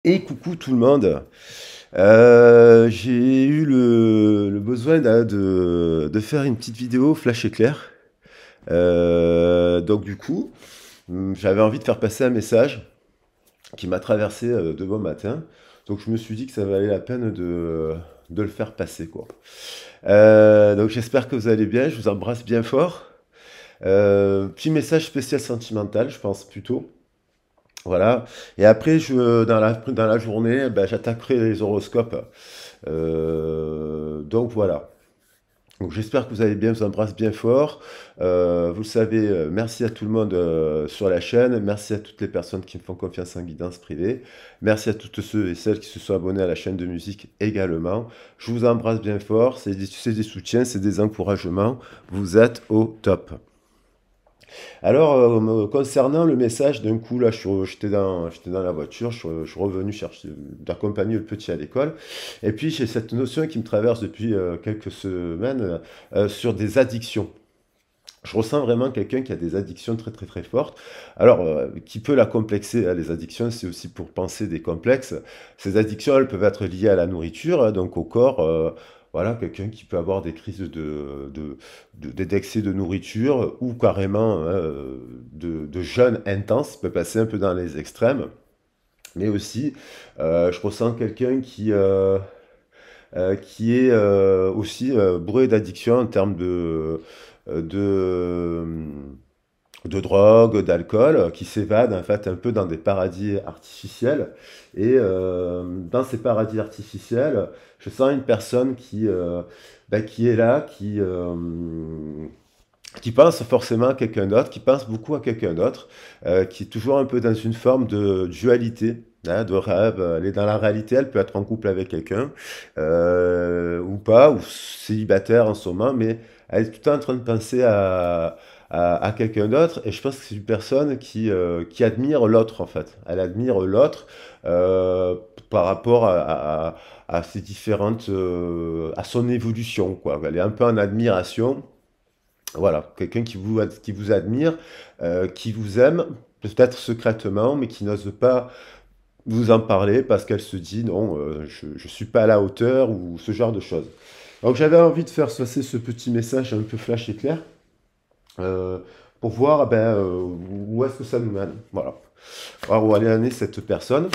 Et coucou tout le monde. J'ai eu le besoin là, de faire une petite vidéo flash éclair. Donc du coup, j'avais envie de faire passer un message qui m'a traversé de bon matin. Donc je me suis dit que ça valait la peine de le faire passer, quoi. Donc j'espère que vous allez bien. Je vous embrasse bien fort. Petit message spécial sentimental, je pense plutôt. Voilà. Et après, dans la journée, ben, j'attaquerai les horoscopes. Donc voilà. Donc j'espère que vous allez bien, je vous embrasse bien fort. Vous le savez, merci à tout le monde sur la chaîne. Merci à toutes les personnes qui me font confiance en guidance privée. Merci à toutes ceux et celles qui se sont abonnés à la chaîne de musique également. Je vous embrasse bien fort. C'est des soutiens, c'est des encouragements. Vous êtes au top. Alors, concernant le message, d'un coup, là, j'étais dans la voiture, je suis revenu chercher, d'accompagner le petit à l'école. Et puis, j'ai cette notion qui me traverse depuis quelques semaines sur des addictions. Je ressens vraiment quelqu'un qui a des addictions très très très fortes. Alors, qui peut la complexer, hein, les addictions, c'est aussi pour penser des complexes. Ces addictions, elles peuvent être liées à la nourriture, hein, donc au corps. Voilà, quelqu'un qui peut avoir des crises d'excès de nourriture ou carrément hein, de jeûne intense, peut passer un peu dans les extrêmes. Mais aussi, je ressens quelqu'un qui est aussi bourré d'addiction en termes de, de drogue, d'alcool, qui s'évadent en fait un peu dans des paradis artificiels. Et dans ces paradis artificiels, je sens une personne qui est là, qui pense forcément à quelqu'un d'autre, qui pense beaucoup à quelqu'un d'autre, qui est toujours un peu dans une forme de dualité, hein, de rêve. Elle est dans la réalité, elle peut être en couple avec quelqu'un, ou pas, ou célibataire en ce moment, mais elle est tout le temps en train de penser à quelqu'un d'autre, et je pense que c'est une personne qui admire l'autre, en fait. Elle admire l'autre par rapport à ses différentes, à son évolution, quoi. Elle est un peu en admiration. Voilà, quelqu'un qui vous admire, qui vous aime, peut-être secrètement, mais qui n'ose pas vous en parler parce qu'elle se dit non, je ne suis pas à la hauteur ou ce genre de choses. Donc j'avais envie de faire passer ce petit message un peu flash éclair euh, pour voir ben, où est-ce que ça nous mène. Voilà. Alors où aller amener cette personne.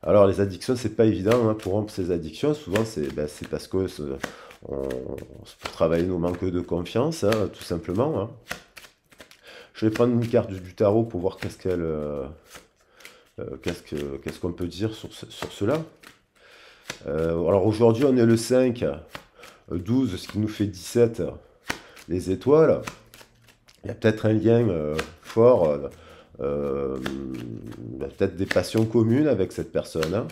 Alors les addictions, c'est pas évident hein, pour rompre ces addictions. Souvent c'est parce que c'est pour travailler nos manques de confiance, hein, tout simplement. Hein. Je vais prendre une carte du tarot pour voir qu'est-ce qu'on peut dire sur cela. Alors aujourd'hui, on est le 5, 12, ce qui nous fait 17, les étoiles. Il y a peut-être un lien fort, peut-être des passions communes avec cette personne. Hein.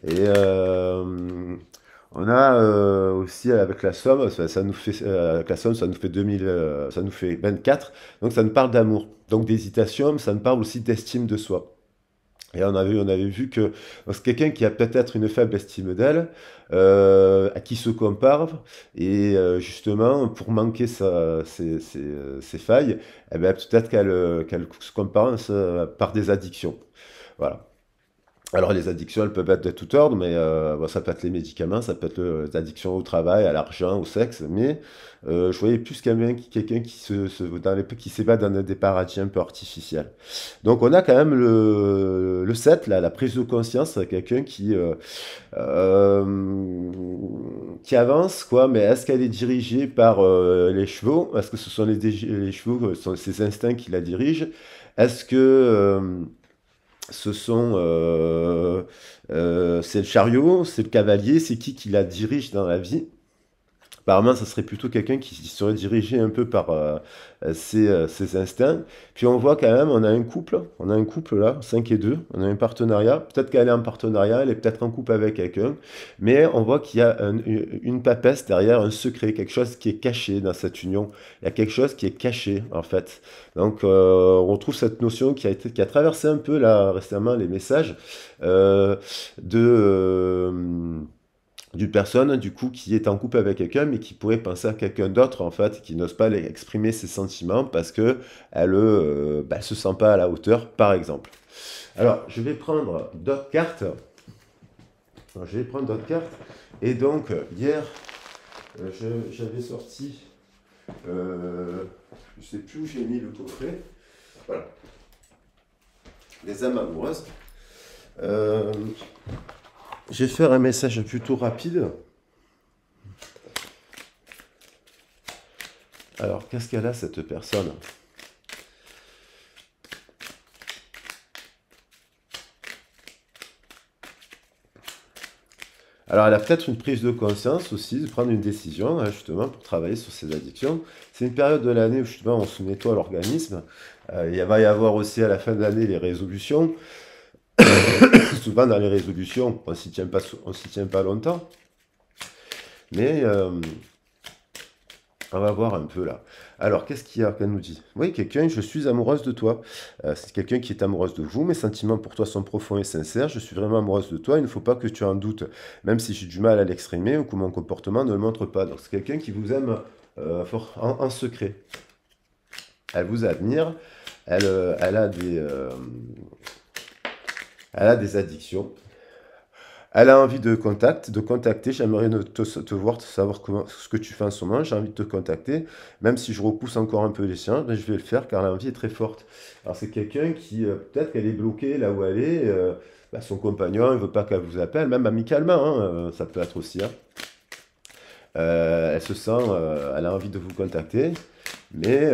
Et on a aussi avec la somme, ça nous fait, avec la somme, ça nous fait 2000, ça nous fait 24. Donc ça nous parle d'amour. Donc d'hésitation, mais ça nous parle aussi d'estime de soi. Et on avait vu que c'est quelqu'un qui a peut-être une faible estime d'elle, à qui se compare, et justement, pour manquer ses failles, eh ben, peut-être qu'elle se compense par des addictions. Voilà. Alors les addictions, elles peuvent être de tout ordre, mais bon, ça peut être les médicaments, ça peut être les addictions au travail, à l'argent, au sexe, mais je voyais plus quelqu'un qui s'évade dans des paradis un peu artificiels. Donc on a quand même le 7, là, la prise de conscience, quelqu'un euh, qui avance, quoi, mais est-ce qu'elle est dirigée par les chevaux? Est-ce que ce sont les chevaux, ce sont ses instincts qui la dirigent? Est-ce que c'est le chariot, c'est le cavalier, c'est qui la dirige dans la vie? Apparemment, ça serait plutôt quelqu'un qui serait dirigé un peu par ses instincts. Puis on voit quand même, on a un couple là, 5 et 2, on a un partenariat. Peut-être qu'elle est en partenariat, elle est peut-être en couple avec quelqu'un, mais on voit qu'il y a une papesse derrière, un secret, quelque chose qui est caché dans cette union. Il y a quelque chose qui est caché en fait. Donc on retrouve cette notion qui a traversé un peu là récemment les messages euh, de d'une personne, du coup, qui est en couple avec quelqu'un, mais qui pourrait penser à quelqu'un d'autre, en fait, qui n'ose pas exprimer ses sentiments parce que elle se sent pas à la hauteur, par exemple. Alors, je vais prendre d'autres cartes. Alors, je vais prendre d'autres cartes. Et donc, hier, j'avais sorti, je ne sais plus où j'ai mis le coffret. Voilà, les âmes amoureuses. Je vais faire un message plutôt rapide. Alors, qu'est-ce qu'elle a, cette personne? Alors, elle a peut-être une prise de conscience aussi, de prendre une décision, hein, justement, pour travailler sur ses addictions. C'est une période de l'année où, justement, on se nettoie l'organisme. Il va y avoir aussi, à la fin de l'année, les résolutions. Souvent, dans les résolutions, on s'y tient pas longtemps. Mais on va voir un peu là. Alors, qu'est-ce qu'il y a qu'elle nous dit? Oui, quelqu'un, je suis amoureuse de toi. C'est quelqu'un qui est amoureuse de vous. Mes sentiments pour toi sont profonds et sincères. Je suis vraiment amoureuse de toi. Il ne faut pas que tu en doutes, même si j'ai du mal à l'exprimer ou que mon comportement ne le montre pas. Donc, c'est quelqu'un qui vous aime en secret. Elle vous admire. Elle elle a des addictions. Elle a envie de contacter. J'aimerais te voir, te savoir ce que tu fais en ce moment. J'ai envie de te contacter. Même si je repousse encore un peu les siens, ben, je vais le faire car l'envie est très forte. Alors, c'est quelqu'un qui, peut-être qu'elle est bloquée là où elle est. Ben, son compagnon, il ne veut pas qu'elle vous appelle, même amicalement, hein, ça peut être aussi, hein. Elle se sent, elle a envie de vous contacter, mais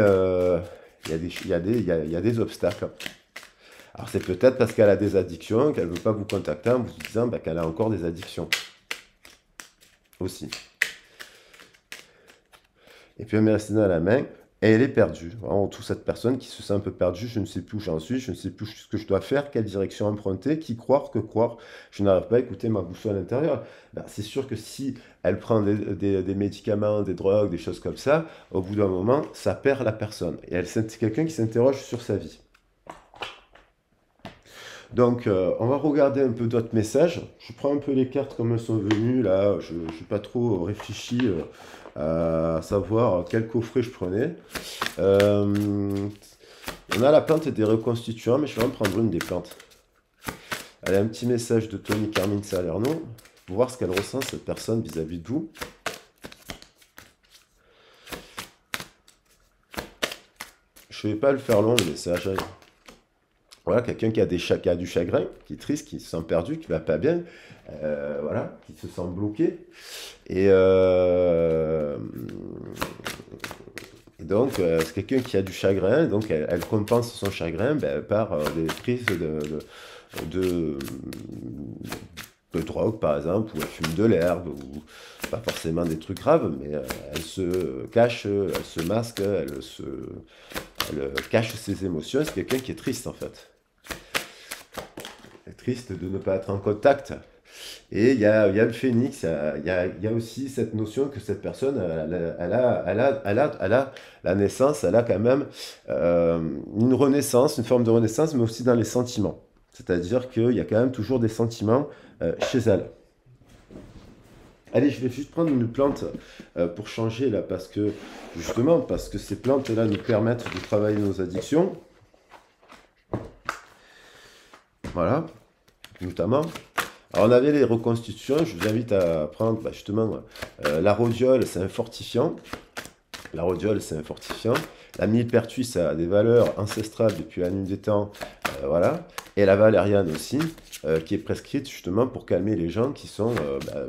il y a des obstacles. Alors, c'est peut-être parce qu'elle a des addictions qu'elle ne veut pas vous contacter en vous disant ben, qu'elle a encore des addictions aussi. Et puis elle met la scène à la main et elle est perdue. On retrouve cette personne qui se sent un peu perdue. Je ne sais plus où j'en suis, je ne sais plus ce que je dois faire, quelle direction emprunter, qui croire, que croire. Je n'arrive pas à écouter ma boussole intérieure. Ben, c'est sûr que si elle prend des médicaments, des drogues, des choses comme ça, au bout d'un moment, ça perd la personne. Et c'est quelqu'un qui s'interroge sur sa vie. Donc, on va regarder un peu d'autres messages. Je prends un peu les cartes comme elles sont venues. Là, je n'ai pas trop réfléchi à savoir quel coffret je prenais. On a la plante des reconstituants, mais je vais en prendre une des plantes. Elle a un petit message de Tony Carmine Salerno pour voir ce qu'elle ressent, cette personne, vis-à-vis de vous. Je ne vais pas le faire long, le message. Voilà, quelqu'un qui a du chagrin, qui est triste, qui se sent perdu, qui va pas bien, voilà, qui se sent bloqué. Et, donc, c'est quelqu'un qui a du chagrin, donc elle compense son chagrin ben, par des prises de, de drogue, par exemple, ou elle fume de l'herbe, ou pas forcément des trucs graves, mais elle se cache, elle se masque, elle cache ses émotions. C'est quelqu'un qui est triste, en fait. Triste de ne pas être en contact. Et il y a le phénix, il y a aussi cette notion que cette personne, elle a la naissance, elle a quand même une renaissance, une forme de renaissance, mais aussi dans les sentiments. C'est-à-dire qu'il y a quand même toujours des sentiments chez elle. Allez, je vais juste prendre une plante pour changer là, parce que justement, parce que ces plantes-là nous permettent de travailler nos addictions. Voilà, notamment. Alors on avait les reconstitutions, je vous invite à prendre bah, justement la rhodiole, c'est un fortifiant. La rhodiole, c'est un fortifiant. La millepertuis, ça a des valeurs ancestrales depuis la nuit des temps, voilà. Et la valériane aussi, qui est prescrite justement pour calmer les gens qui sont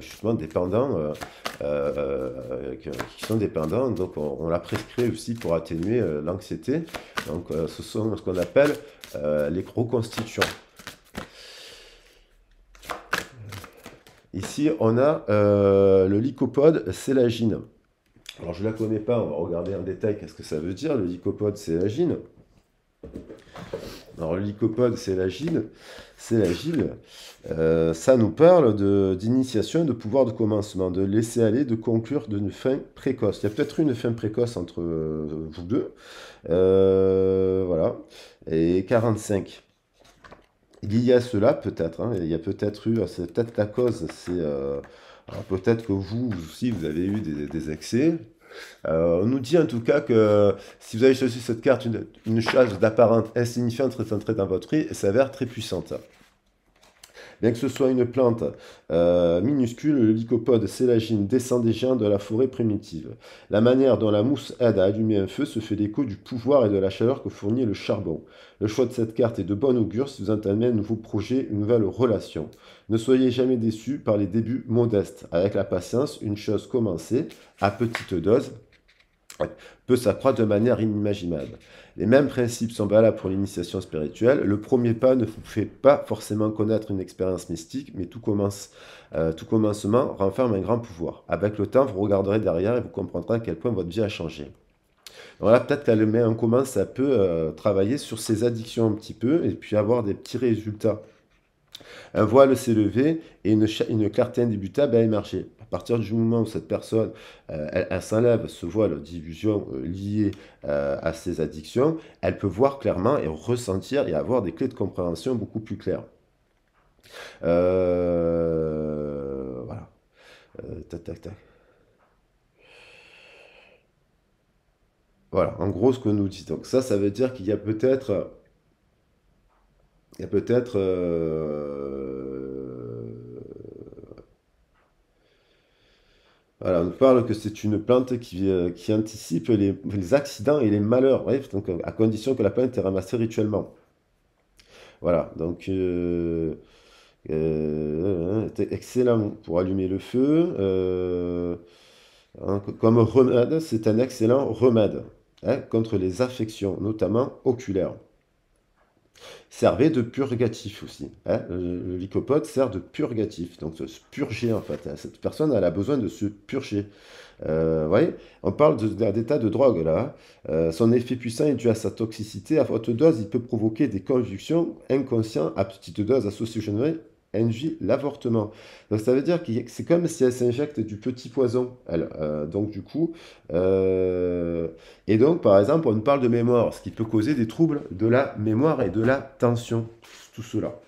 justement dépendants, qui sont dépendants. Donc on la prescrit aussi pour atténuer l'anxiété. Donc ce sont ce qu'on appelle les reconstituants. Ici, on a le lycopode sélagine. Alors, je ne la connais pas, on va regarder en détail qu'est-ce que ça veut dire, le lycopode sélagine. Alors, le lycopode sélagine, ça nous parle d'initiation, de pouvoir de commencement, de laisser aller, de conclure d'une fin précoce. Il y a peut-être une fin précoce entre vous deux. Voilà. Et 45. Il y a cela peut-être, hein, il y a peut-être eu, c'est peut-être la cause, c'est Alors peut-être que vous aussi, vous avez eu des excès. On nous dit en tout cas que si vous avez choisi cette carte, une chose d'apparente insignifiante est entrée dans votre vie et s'avère très puissante. Bien que ce soit une plante minuscule, le lycopode sélagine descend des géants de la forêt primitive. La manière dont la mousse aide à allumer un feu se fait l'écho du pouvoir et de la chaleur que fournit le charbon. Le choix de cette carte est de bon augure si vous entamez un nouveau projet, une nouvelle relation. Ne soyez jamais déçus par les débuts modestes. Avec la patience, une chose commencée, à petite dose, peut s'accroître de manière inimaginable. Les mêmes principes sont valables pour l'initiation spirituelle. Le premier pas ne vous fait pas forcément connaître une expérience mystique, mais tout commencement renferme un grand pouvoir. Avec le temps, vous regarderez derrière et vous comprendrez à quel point votre vie a changé. Donc là, peut-être qu'elle met en commun, ça peut travailler sur ses addictions un petit peu et puis avoir des petits résultats. Un voile s'est levé et une clarté indubitable a émergé. À partir du moment où cette personne elle s'enlève ce voile d'illusion lié à ses addictions, elle peut voir clairement et ressentir et avoir des clés de compréhension beaucoup plus claires. Voilà. Tac, tac, tac. Voilà, en gros, ce qu'on nous dit. Donc ça veut dire qu'il y a peut-être, il y a peut-être, voilà, on nous parle que c'est une plante qui anticipe les accidents et les malheurs, ouais, donc, à condition que la plante est ramassée rituellement. Voilà, donc c'est excellent pour allumer le feu. Hein, comme remède, c'est un excellent remède hein, contre les affections, notamment oculaires. Servait de purgatif aussi. Hein. Le lycopode sert de purgatif, donc de se purger en fait. Hein. Cette personne, elle a besoin de se purger. Voyez, on parle d'état de drogue là. Son effet puissant est dû à sa toxicité. À haute dose, il peut provoquer des convulsions inconscientes. À petite dose, associée induit l'avortement. Donc ça veut dire que c'est comme si elle s'injecte du petit poison. Elle. Donc du coup, euh, et donc par exemple, on parle de mémoire, ce qui peut causer des troubles de la mémoire et de la tension. Tout cela.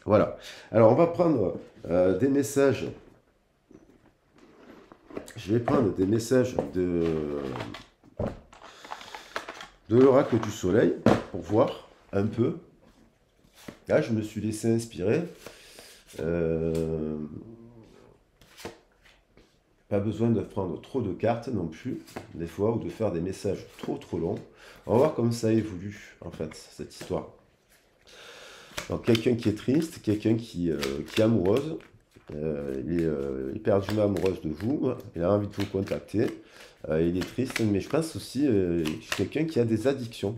Voilà. Alors on va prendre des messages. Je vais prendre des messages de l'oracle du soleil pour voir un peu. Là, je me suis laissé inspirer. Pas besoin de prendre trop de cartes non plus, des fois, ou de faire des messages trop longs. On va voir comment ça évolue, en fait, cette histoire. Donc, quelqu'un qui est triste, quelqu'un qui est amoureuse, il est éperdument amoureuse de vous, il a envie de vous contacter, il est triste, mais je pense aussi quelqu'un qui a des addictions.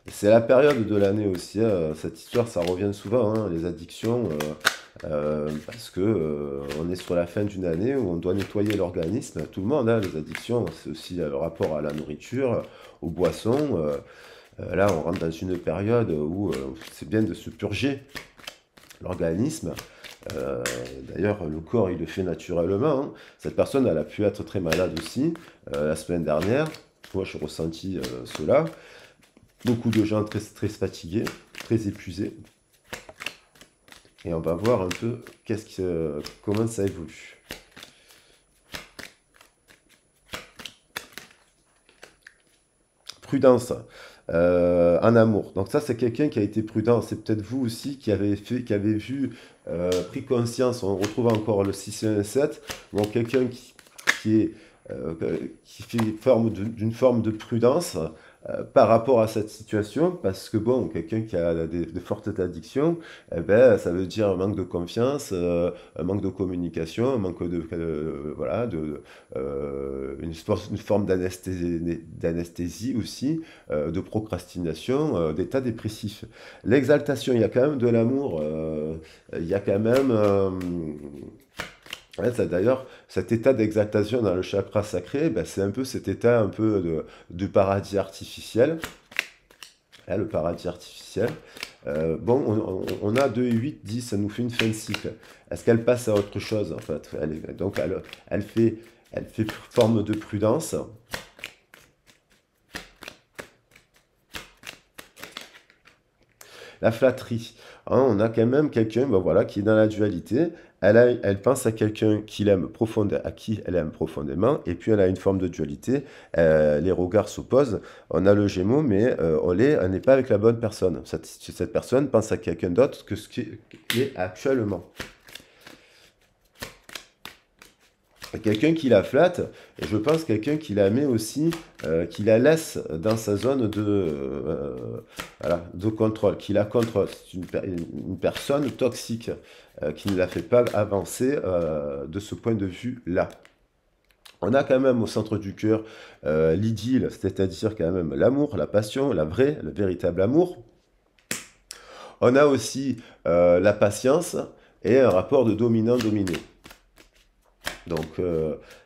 C'est la période de l'année aussi, hein, cette histoire, ça revient souvent, hein, les addictions, parce que on est sur la fin d'une année où on doit nettoyer l'organisme, tout le monde, hein, les addictions, c'est aussi le rapport à la nourriture, aux boissons. Là, on rentre dans une période où c'est bien de se purger l'organisme. Euh, D'ailleurs, le corps, il le fait naturellement. Hein. Cette personne, elle a pu être très malade aussi la semaine dernière. Moi, j'ai ressenti cela. Beaucoup de gens très fatigués, très épuisés. Et on va voir un peu comment ça évolue. Prudence en amour. Donc ça, c'est quelqu'un qui a été prudent. C'est peut-être vous aussi qui avez vu, pris conscience. On retrouve encore le 6 et un 7. Bon, quelqu'un qui est, qui fait d'une forme de prudence par rapport à cette situation, parce que bon, quelqu'un qui a de fortes addictions, eh ben, ça veut dire un manque de confiance, un manque de communication, un manque voilà, une forme d'anesthésie aussi, de procrastination, d'état dépressif. L'exaltation, il y a quand même de l'amour, il y a quand même ouais, d'ailleurs, cet état d'exaltation dans le chakra sacré, ben, c'est un peu cet état un peu de paradis artificiel. Là, le paradis artificiel. Bon, on a 2 et 8, 10, ça nous fait une fin de cycle. Est-ce qu'elle passe à autre chose, en fait? Donc, elle fait forme de prudence. La flatterie. Hein, on a quand même quelqu'un ben voilà, qui est dans la dualité. Elle pense à quelqu'un à qui elle aime profondément, et puis elle a une forme de dualité. Les regards s'opposent. On a le Gémeaux, mais elle n'est pas avec la bonne personne. Cette personne pense à quelqu'un d'autre que ce qui est actuellement. Quelqu'un qui la flatte, et je pense quelqu'un qui la met aussi, qui la laisse dans sa zone voilà, de contrôle, qui la contrôle. C'est une personne toxique qui ne la fait pas avancer de ce point de vue-là. On a quand même au centre du cœur l'idylle, c'est-à-dire quand même l'amour, la passion, le véritable amour. On a aussi la patience et un rapport de dominant-dominé. Donc,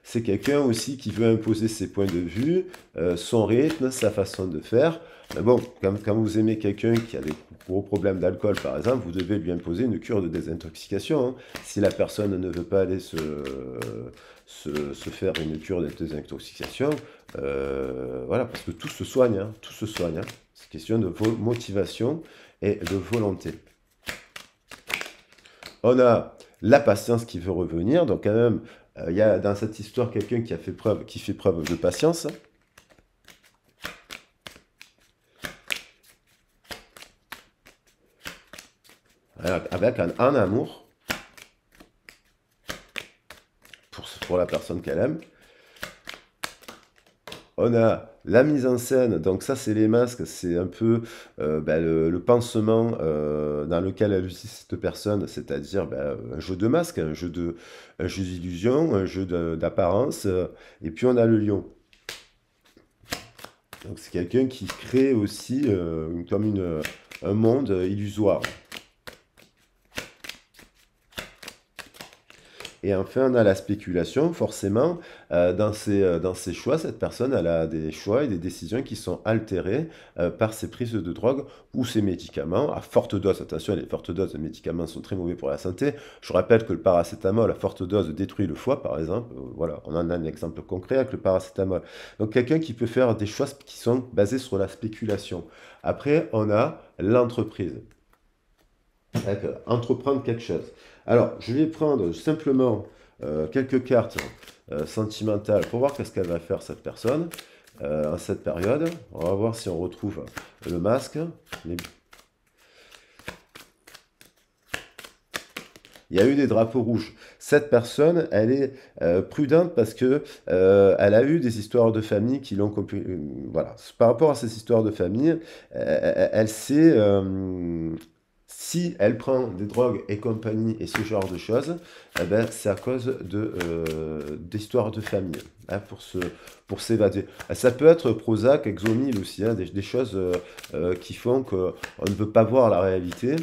c'est quelqu'un aussi qui veut imposer ses points de vue, son rythme, sa façon de faire. Mais bon, quand vous aimez quelqu'un qui a des gros problèmes d'alcool, par exemple, vous devez lui imposer une cure de désintoxication. Hein. Si la personne ne veut pas aller se faire une cure de désintoxication, voilà, parce que tout se soigne, hein, tout se soigne. Hein. C'est question de motivation et de volonté. On a la patience qui veut revenir, donc quand même, il y a dans cette histoire quelqu'un qui fait preuve de patience. Avec un amour pour la personne qu'elle aime. On a la mise en scène, donc ça c'est les masques, c'est un peu le pansement dans lequel elle utilise cette personne, c'est-à-dire un jeu de masques, un jeu d'illusion, un jeu d'apparence, et puis on a le lion. Donc c'est quelqu'un qui crée aussi comme un monde illusoire. Et enfin, on a la spéculation, forcément, dans ses choix, cette personne, elle a des choix et des décisions qui sont altérées par ses prises de drogue ou ses médicaments à forte dose. Attention, les fortes doses de médicaments sont très mauvais pour la santé. Je rappelle que le paracétamol à forte dose détruit le foie, par exemple. Voilà, on en a un exemple concret avec le paracétamol. Donc quelqu'un qui peut faire des choix qui sont basés sur la spéculation. Après, on a l'entreprise. Entreprendre quelque chose. Alors, je vais prendre simplement quelques cartes sentimentales pour voir qu'est-ce qu'elle va faire cette personne en cette période. On va voir si on retrouve le masque. Il y a eu des drapeaux rouges. Cette personne, elle est prudente parce que elle a eu des histoires de famille qui l'ont voilà. Par rapport à ces histoires de famille, elle sait si elle prend des drogues et compagnie et ce genre de choses, eh ben, c'est à cause d'histoires de famille, hein, pour s'évader. Ça peut être Prozac, Exomil aussi, hein, des choses qui font qu'on ne veut pas voir la réalité.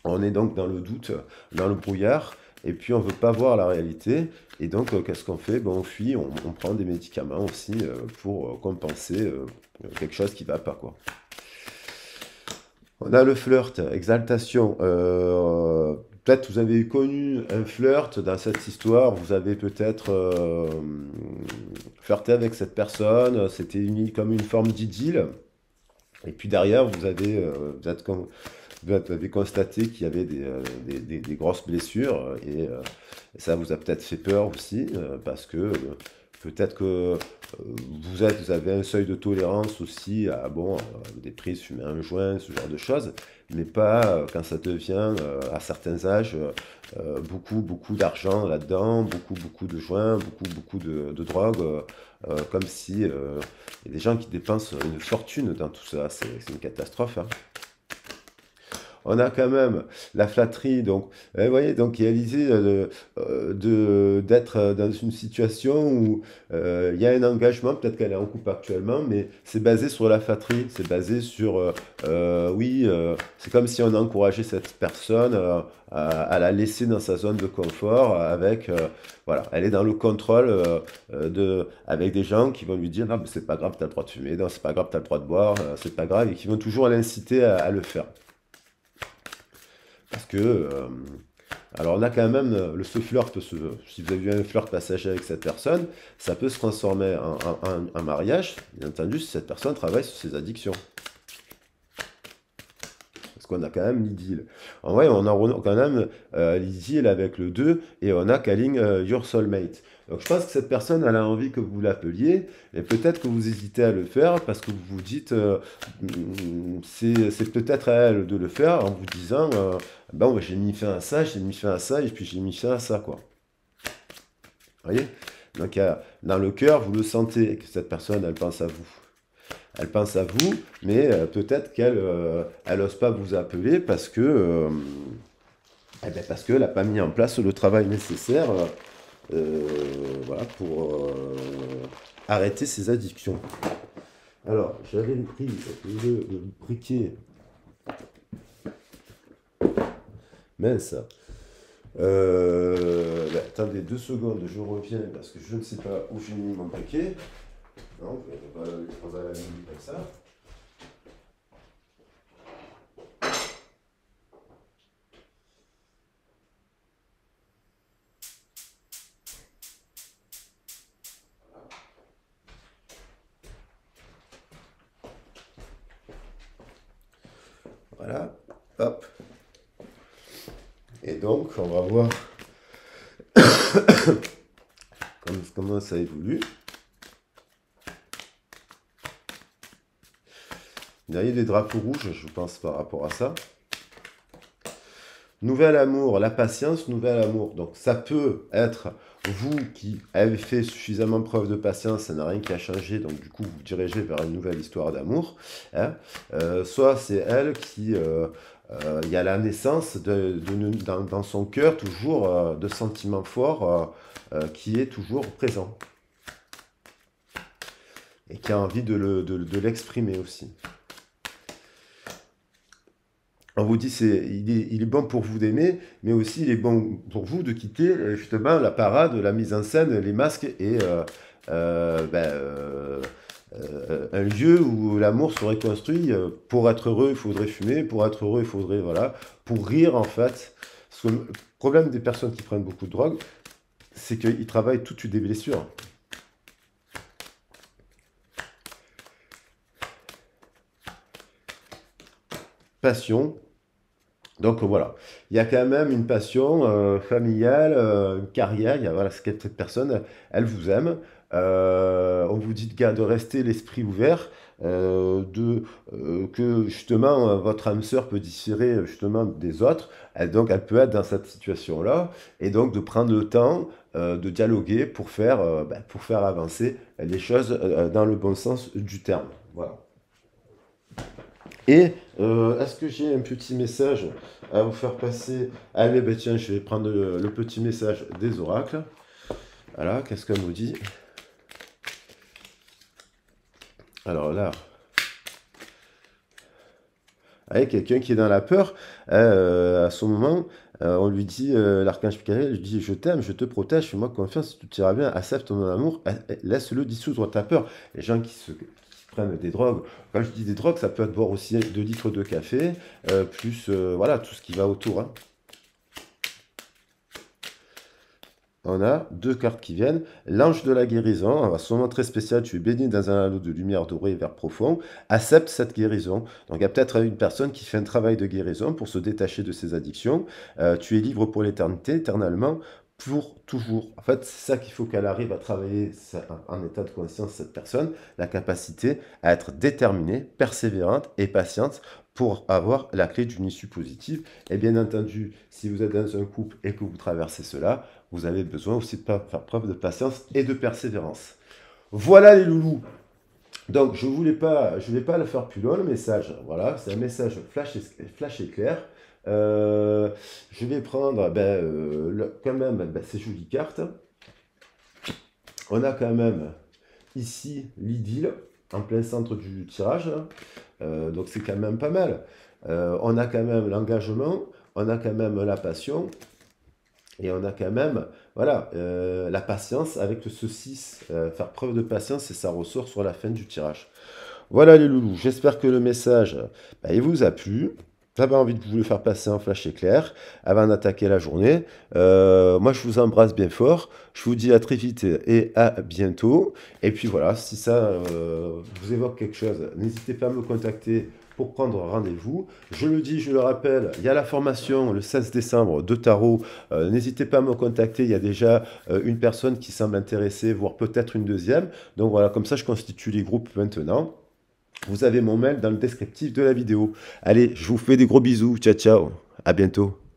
On est donc dans le doute, dans le brouillard, et puis on ne veut pas voir la réalité. Et donc, qu'est-ce qu'on fait? Ben, on fuit, on prend des médicaments aussi pour compenser quelque chose qui ne va pas, quoi. On a le flirt, exaltation. Peut-être vous avez connu un flirt dans cette histoire, vous avez peut-être flirté avec cette personne, c'était comme une forme d'idylle. Et puis derrière, vous avez constaté qu'il y avait des grosses blessures et ça vous a peut-être fait peur aussi parce que peut-être que vous avez un seuil de tolérance aussi à des prises, fumer un joint, ce genre de choses, mais pas quand ça devient à certains âges beaucoup d'argent là-dedans, beaucoup de joints, beaucoup de drogue, comme si il y a des gens qui dépensent une fortune dans tout ça, c'est une catastrophe. Hein. On a quand même la flatterie, donc, vous voyez, donc il y a l'idée d'être dans une situation où il y a un engagement, peut-être qu'elle est en couple actuellement, mais c'est basé sur la flatterie, c'est basé sur, oui, c'est comme si on encourageait cette personne à la laisser dans sa zone de confort avec, voilà, elle est dans le contrôle avec des gens qui vont lui dire, non, mais c'est pas grave, tu as le droit de fumer, non, c'est pas grave, tu as le droit de boire, c'est pas grave, et qui vont toujours l'inciter à le faire. Parce que, alors on a quand même, ce flirt si vous avez eu un flirt passager avec cette personne, ça peut se transformer en mariage, bien entendu, si cette personne travaille sur ses addictions. Parce qu'on a quand même l'idylle. En vrai, on a quand même l'idylle avec le 2 et on a Calling Your Soulmate. Donc je pense que cette personne, elle a envie que vous l'appeliez et peut-être que vous hésitez à le faire parce que vous vous dites, c'est peut-être à elle de le faire en vous disant, bon, j'ai mis fin à ça, j'ai mis fin à ça et puis j'ai mis fin à ça, quoi. Vous voyez? Donc dans le cœur, vous le sentez que cette personne, elle pense à vous. Elle pense à vous, mais peut-être qu'elle elle n'ose pas vous appeler eh ben, parce qu'elle n'a pas mis en place le travail nécessaire voilà, pour arrêter ses addictions. Alors, j'avais pris le briquet. Mince. Ben, attendez 2 secondes, je reviens parce que je ne sais pas où j'ai mis mon briquet. Non, on va la mettre comme ça. Voilà, hop. Et donc, on va voir comment ça évolue. Il y a des drapeaux rouges, je pense, par rapport à ça. Nouvel amour, la patience, nouvel amour. Donc, ça peut être vous qui avez fait suffisamment preuve de patience, ça n'a rien qui a changé, donc du coup, vous dirigez vers une nouvelle histoire d'amour. Hein. Soit c'est elle qui... il y a la naissance dans son cœur toujours de sentiments forts qui est toujours présent et qui a envie de l'exprimer aussi. On vous dit il est bon pour vous d'aimer, mais aussi il est bon pour vous de quitter justement la parade, la mise en scène, les masques et un lieu où l'amour serait construit. Pour être heureux, il faudrait fumer. Pour être heureux, il faudrait, voilà, pour rire en fait. Parce que le problème des personnes qui prennent beaucoup de drogue, c'est qu'ils travaillent tout de suite des blessures. Passion. Donc voilà, il y a quand même une passion familiale, une carrière. Voilà, cette personne, elle vous aime. On vous dit de rester l'esprit ouvert, que justement votre âme sœur peut différer justement des autres. Donc elle peut être dans cette situation-là, et donc de prendre le temps de dialoguer pour faire avancer les choses dans le bon sens du terme. Voilà. Et est-ce que j'ai un petit message à vous faire passer? Allez, ben tiens, je vais prendre le petit message des oracles. Voilà, qu'est-ce qu'on nous dit? Alors là, avec quelqu'un qui est dans la peur, à ce moment, on lui dit, l'archange Michael lui dit, je t'aime, je te protège, fais-moi confiance, tout ira bien, accepte mon amour, laisse-le dissoudre ta peur. Les gens qui prennent des drogues, quand je dis des drogues, ça peut être boire aussi 2 litres de café, plus voilà, tout ce qui va autour. Hein. On a 2 cartes qui viennent. L'ange de la guérison, à ce moment très spécial, tu es béni dans un halo de lumière dorée et vert profond. Accepte cette guérison. Donc il y a peut-être une personne qui fait un travail de guérison pour se détacher de ses addictions. Tu es libre pour l'éternité, éternellement, pour toujours. En fait, c'est ça qu'il faut qu'elle arrive à travailler en état de conscience, cette personne, la capacité à être déterminée, persévérante et patiente pour avoir la clé d'une issue positive. Et bien entendu, si vous êtes dans un couple et que vous traversez cela, vous avez besoin aussi de faire preuve de patience et de persévérance. Voilà les loulous. Donc je ne vais pas le faire plus long le message. Voilà, c'est un message flash éclair. Je vais prendre quand même ces jolies cartes. On a quand même ici l'idylle en plein centre du tirage. Donc c'est quand même pas mal. On a quand même l'engagement, on a quand même la passion. Et on a quand même, voilà, la patience avec ce 6, faire preuve de patience et ça ressort sur la fin du tirage. Voilà les loulous, j'espère que le message, il vous a plu. J'avais envie de vous le faire passer en flash éclair avant d'attaquer la journée. Moi, je vous embrasse bien fort. Je vous dis à très vite et à bientôt. Et puis voilà, si ça vous évoque quelque chose, n'hésitez pas à me contacter pour prendre rendez-vous. Je le dis, je le rappelle, il y a la formation le 16 décembre de tarot. N'hésitez pas à me contacter, il y a déjà une personne qui semble intéressée, voire peut-être une deuxième. Donc voilà, comme ça je constitue les groupes maintenant. Vous avez mon mail dans le descriptif de la vidéo. Allez, je vous fais des gros bisous. Ciao, ciao. À bientôt.